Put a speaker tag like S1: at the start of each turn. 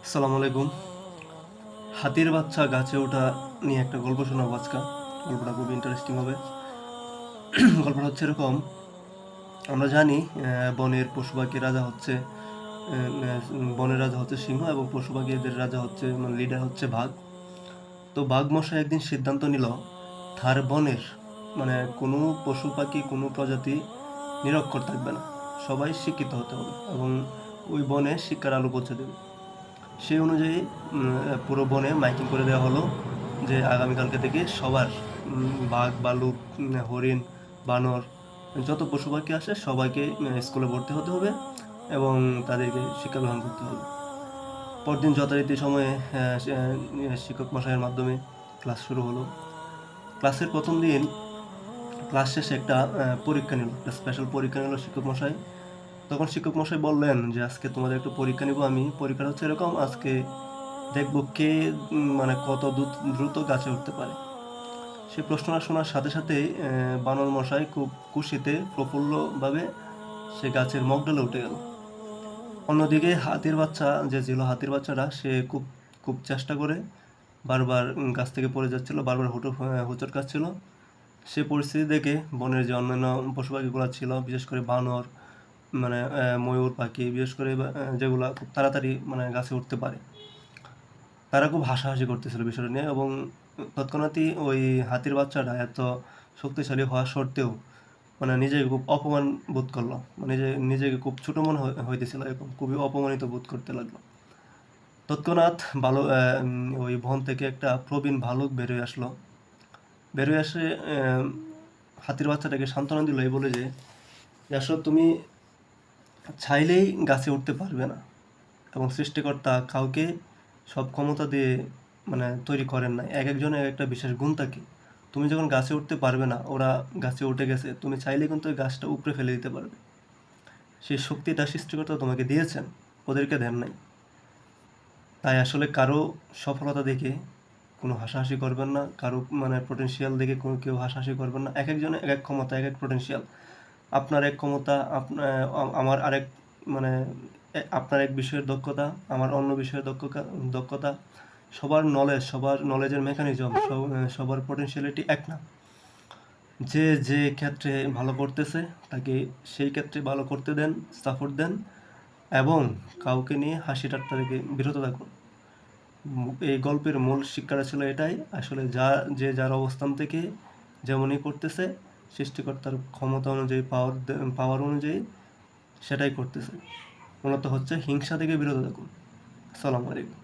S1: আসসালামু আলাইকুম। হাতির বাচ্চা গাছে ওঠা নিয়ে একটা গল্প শোনাবো আজকে। গল্পটা খুব ইন্টারেস্টিং হবে। গল্পটা হচ্ছে এরকম, আমরা জানি বনের পশু পাখির রাজা হচ্ছে বনের রাজা হচ্ছে সিংহ এবং পশু পাখিদের রাজা হচ্ছে মানে লিডার হচ্ছে বাঘ। তো বাঘ মশাই একদিন সিদ্ধান্ত নিল তার বনের মানে কোনো পশু পাখি কোনো প্রজাতি নিরক্ষর থাকবে না, সবাই শিক্ষিত হতে হবে এবং ওই বনে শিক্ষার আলো পৌঁছে দেবে। সেই অনুযায়ী পুরো বনে মাইকিং করে দেওয়া হলো যে আগামীকালকে থেকে সবার বাঘ ভালুক হরিণ বানর যত পশু পাখি আসে সবাইকে স্কুলে ভর্তি হতে হবে এবং তাদেরকে শিক্ষা গ্রহণ করতে হবে। পরদিন যথারীতি সময়ে শিক্ষক মশাইয়ের মাধ্যমে ক্লাস শুরু হলো। ক্লাসের প্রথম দিন ক্লাস শেষে একটা পরীক্ষা নিল, একটা স্পেশাল পরীক্ষা নিল শিক্ষক মশাই। তখন শিক্ষক মশাই বললেন যে আজকে তোমাদের একটা পরীক্ষা নিব আমি। পরীক্ষাটা হচ্ছে এরকম, আজকে দেখবো কে মানে কত দ্রুত গাছে উঠতে পারে। সেই প্রশ্নটা শোনার সাথে সাথেই বানর মশাই খুব খুশিতে প্রফুল্লভাবে সে গাছের মগডালে উঠে গেল। অন্যদিকে হাতির বাচ্চা যে ছিল, হাতির বাচ্চাটা সে খুব খুব চেষ্টা করে বারবার গাছ থেকে পড়ে যাচ্ছিল, বারবার হোঁচট খাচ্ছিল। সে পরিস্থিতি দেখে বনের যে অন্যান্য পশু পাখিগুলো ছিল, বিশেষ করে বানর মানে ময়ূর পাখি, বিশেষ করে যেগুলা খুব তাড়াতাড়ি মানে গাছে উঠতে পারে, তারা খুব হাসাহাসি করতেছিল বিষয়টা নিয়ে। এবং তৎক্ষণাৎই ওই হাতির বাচ্চাটা এত শক্তিশালী হওয়া সত্ত্বেও মানে নিজেকে খুব অপমান বোধ করলো, মানে নিজেকে খুব ছোট মনে হইতেছিল, এরকম খুবই অপমানিত বোধ করতে লাগলো। তৎক্ষণাৎ ওই বন থেকে একটা প্রবীণ ভালুক বেরোয় আসলো। বেরোয় এসে হাতির বাচ্চাটাকে সান্ত্বনা দিল এই বলে যে আসলে তুমি চাইলেই গাছে উঠতে পারবে না এবং সৃষ্টিকর্তা কাউকে সব ক্ষমতা দিয়ে মানে তৈরি করেন না, এক একজনের এক একটা বিশেষ গুণ থাকে। তুমি যখন গাছে উঠতে পারবে না, ওরা গাছে উঠে গেছে, তুমি চাইলে কিন্তু ওই গাছটা উপড়ে ফেলে দিতে পারবে। সেই শক্তিটা সৃষ্টিকর্তা তোমাকে দিয়েছেন, ওদেরকে দেন নাই। তাই আসলে কারো সফলতা দেখে কোনো হাসাহাসি করবেন না, কারো মানে পটেনশিয়াল দেখে কোনো কেউ হাসাহাসি করবেন না। এক একজনের এক এক ক্ষমতা, এক এক পটেনশিয়াল। আপনার এক ক্ষমতা, আমার আরেক মানে আপনার এক বিষয়ের দক্ষতা, আমার অন্য বিষয়ের দক্ষতা। সবার নলেজের মেকানিজম, সবার পটেনশিয়ালিটি এক না। যে যে ক্ষেত্রে ভালো করতেছে তাকে সেই ক্ষেত্রে ভালো করতে দেন, সাপোর্ট দেন এবং কাউকে নিয়ে হাসি ঠাট্টা থেকে বিরত থাকুন। এই গল্পের মূল শিক্ষাটা ছিল এটাই, আসলে যে যার অবস্থান থেকে যেমনই করতেছে, সৃষ্টিকর্তার ক্ষমতা অনুযায়ী পাওয়ার অনুযায়ী সেটাই করতেছে। মূলত হচ্ছে হিংসা থেকে বিরত থাকুন। আসসালামু আলাইকুম।